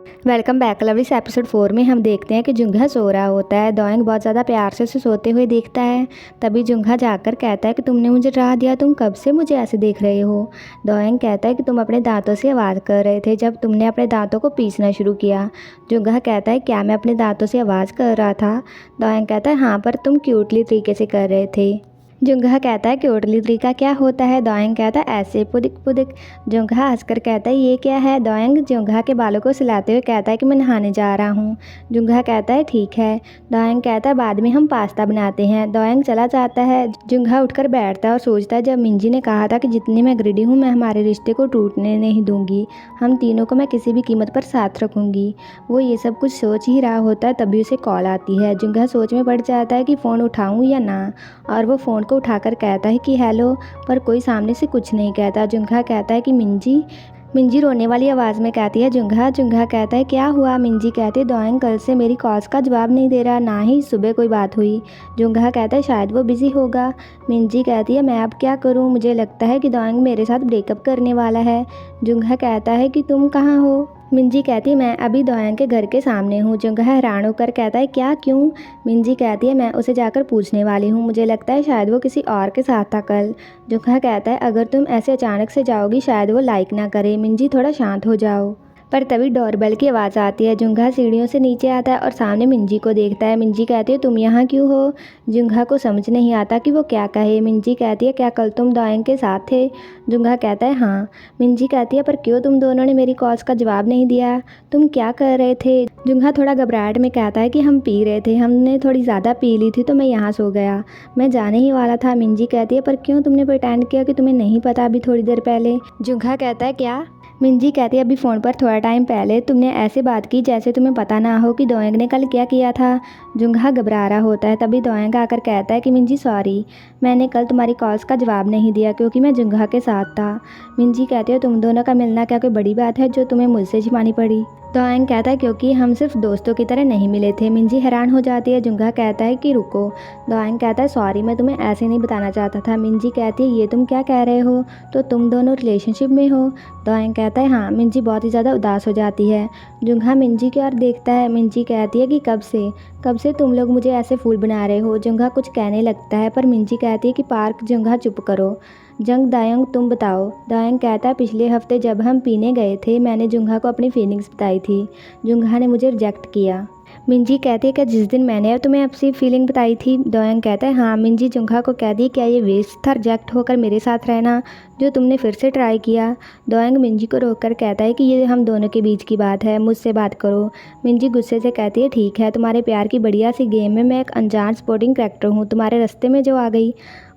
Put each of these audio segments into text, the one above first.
Welcome back लवलीस। Episode 4 में हम देखते हैं कि जुंगा सो रहा होता है। दोएंग बहुत ज़्यादा प्यार से उसे सोते हुए देखता है। तभी जुंगा जाकर कहता है कि तुमने मुझे डरा दिया, तुम कब से मुझे ऐसे देख रहे हो। दोएंग कहता है कि तुम अपने दांतों से आवाज़ कर रहे थे जब तुमने अपने दांतों को पीसना शुरू किया। जुंगा कहता है क्या मैं अपने दांतों से आवाज़ कर रहा था। दोएंग कहता है हाँ, पर तुम क्यूटली तरीके से कर रहे थे। जुंगा कहता है क्यूटली तरीका क्या होता है। दोएंग कहता है ऐसे पुदिक पुदिक। जुंगा हंसकर कहता है ये क्या है। दोएंग जुंगा के बालों को सिलाते हुए कहता है कि मैं नहाने जा रहा हूँ। जुंगा कहता है ठीक है। दोएंग कहता है बाद में हम पास्ता बनाते हैं। दोएंग चला जाता है। जुंगा उठकर बैठता है और सोचता है जब मिंजी ने कहा था कि जितनी मैं ग्रीडी हूँ मैं हमारे रिश्ते को टूटने नहीं दूंगी, हम तीनों को मैं किसी भी कीमत पर साथ रखूँगी। वो ये सब कुछ सोच ही रहा होता है तभी उसे कॉल आती है। जुंगा सोच में पड़ जाता है कि फ़ोन उठाऊँ या ना, और वो फ़ोन को उठाकर कहता है कि हेलो, पर कोई सामने से कुछ नहीं कहता। जुंगा कहता है कि मिंजी। मिंजी रोने वाली आवाज़ में कहती है जुंगा। जुंगा कहता है क्या हुआ। मिंजी कहती है दोएंग कल से मेरी कॉल्स का जवाब नहीं दे रहा, ना ही सुबह कोई बात हुई। जुंगा कहता है शायद वो बिज़ी होगा। मिंजी कहती है मैं अब क्या करूं, मुझे लगता है कि दोएंग मेरे साथ ब्रेकअप करने वाला है। जुंगा कहता है कि तुम कहाँ हो। मिंजी कहती है मैं अभी दोएंग के घर के सामने हूँ। जुंगा हैरान होकर कहता है क्या, क्यों। मिंजी कहती है मैं उसे जाकर पूछने वाली हूँ, मुझे लगता है शायद वो किसी और के साथ था कल। जुंगा कहता है अगर तुम ऐसे अचानक से जाओगी शायद वो लाइक ना करे। मिंजी थोड़ा शांत हो जाओ। पर तभी डोरबेल की आवाज़ आती है। जुंगा सीढ़ियों से नीचे आता है और सामने मिंजी को देखता है। मिंजी कहती है तुम यहाँ क्यों हो। जुंगा को समझ नहीं आता कि वो क्या कहे। मिंजी कहती है क्या कल तुम दोएंग के साथ थे। जुंगा कहता है हाँ। मिंजी कहती है पर क्यों तुम दोनों ने मेरी कॉल्स का जवाब नहीं दिया, तुम क्या कर रहे थे। जुंगा थोड़ा घबराहट में कहता है कि हम पी रहे थे, हमने थोड़ी ज़्यादा पी ली थी तो मैं यहाँ सो गया, मैं जाने ही वाला था। मिंजी कहती है पर क्यों तुमने प्रिटेंड किया कि तुम्हें नहीं पता अभी थोड़ी देर पहले। जुंगा कहता है क्या। मिंजी कहती है अभी फ़ोन पर थोड़ा टाइम पहले तुमने ऐसे बात की जैसे तुम्हें पता ना हो कि दोएंग ने कल क्या किया था। जुंगा घबरा रहा होता है। तभी दोएंग आकर कहता है कि मिंजी सॉरी, मैंने कल तुम्हारी कॉल्स का जवाब नहीं दिया क्योंकि मैं जुंगा के साथ था। मिंजी कहती है तुम दोनों का मिलना क्या कोई बड़ी बात है जो तुम्हें मुझसे छिपानी पड़ी। दोएंग कहता है क्योंकि हम सिर्फ दोस्तों की तरह नहीं मिले थे। मिंजी हैरान हो जाती है। जुंगा कहता है कि रुको। दोएंग कहता है सॉरी, मैं तुम्हें ऐसे नहीं बताना चाहता था। मिंजी कहती है ये तुम क्या कह रहे हो, तो तुम दोनों रिलेशनशिप में हो। दोएंग कहता है हाँ। मिंजी बहुत ही ज़्यादा उदास हो जाती है। जुंगा मिंजी की ओर देखता है। मिंजी कहती है कि कब से तुम लोग मुझे ऐसे फूल बना रहे हो। जुंगा कुछ कहने लगता है पर मिंजी कहती है कि पार्क। जुंगा चुप करो। जंग दायंग तुम बताओ। दायंग कहता है पिछले हफ्ते जब हम पीने गए थे मैंने जुंगा को अपनी फीलिंग्स बताई थी, जुंगा ने मुझे रिजेक्ट किया। मिंजी कहती है क्या जिस दिन मैंने तुम्हें अपनी फीलिंग बताई थी। दोएंग कहता है हाँ। मिंजी जुंगा को कहती है क्या ये वेस्ट था रिजेक्ट होकर मेरे साथ रहना जो तुमने फिर से ट्राई किया। दोएंग मिंजी को रोककर कहता है कि ये हम दोनों के बीच की बात है, मुझसे बात करो। मिंजी गुस्से से कहती है ठीक है, तुम्हारे प्यार की बढ़िया सी गेम में मैं एक अनजान सपोर्टिंग कैरेक्टर हूँ, तुम्हारे रास्ते में जो आ गई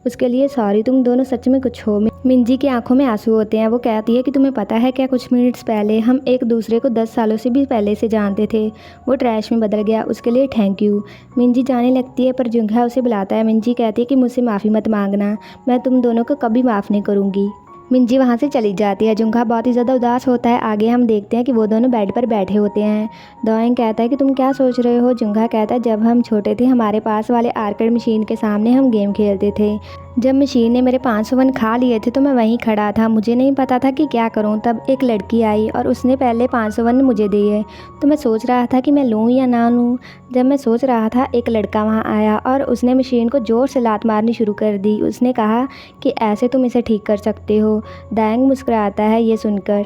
उसके लिए सॉरी, तुम दोनों सच में कुछ हो। मिंजी की आंखों में आंसू होते हैं। वो कहती है कि तुम्हें पता है क्या कुछ मिनट्स पहले हम एक दूसरे को 10 सालों से भी पहले से जानते थे, वो ट्रैश में बदल गया, उसके लिए थैंक यू। मिंजी जाने लगती है पर जुंगा उसे बुलाता है। मिंजी कहती है कि मुझसे माफ़ी मत मांगना, मैं तुम दोनों को कभी माफ़ नहीं करूँगी। मिंजी वहाँ से चली जाती है। जुंगा बहुत ही ज़्यादा उदास होता है। आगे हम देखते हैं कि वो दोनों बेड पर बैठे होते हैं। दोएंग कहता है कि तुम क्या सोच रहे हो। जुंगा कहता है जब हम छोटे थे हमारे पास वाले आर्केड मशीन के सामने हम गेम खेलते थे, जब मशीन ने मेरे 500 वन खा लिए थे तो मैं वहीं खड़ा था, मुझे नहीं पता था कि क्या करूं। तब एक लड़की आई और उसने पहले 500 वन मुझे दिए, तो मैं सोच रहा था कि मैं लूं या ना लूं। जब मैं सोच रहा था एक लड़का वहां आया और उसने मशीन को ज़ोर से लात मारनी शुरू कर दी। उसने कहा कि ऐसे तुम इसे ठीक कर सकते हो। दाएंग मुस्कुराता है ये सुनकर।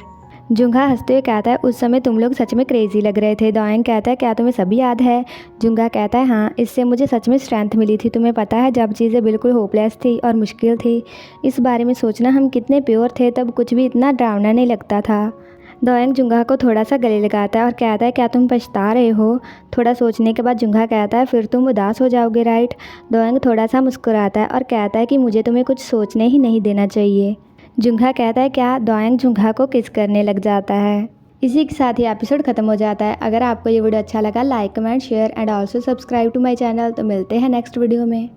जुंगा हंसते हुए कहता है उस समय तुम लोग सच में क्रेजी लग रहे थे। दोएंग कहता है क्या तुम्हें सभी याद है। जुंगा कहता है हाँ, इससे मुझे सच में स्ट्रेंथ मिली थी। तुम्हें पता है जब चीज़ें बिल्कुल होपलेस थी और मुश्किल थी, इस बारे में सोचना हम कितने प्योर थे, तब कुछ भी इतना डरावना नहीं लगता था। दोएंग जुंगा को थोड़ा सा गले लगाता है और कहता है क्या तुम पछता रहे हो। थोड़ा सोचने के बाद जुंगा कहता है फिर तुम उदास हो जाओगे राइट। दोएंग थोड़ा सा मुस्कुराता है और कहता है कि मुझे तुम्हें कुछ सोचने ही नहीं देना चाहिए। जुंगा कहता है क्या। दोएंग जुंगा को किस करने लग जाता है। इसी के साथ ही एपिसोड खत्म हो जाता है। अगर आपको ये वीडियो अच्छा लगा like comment share and also subscribe to my channel. तो मिलते हैं नेक्स्ट वीडियो में।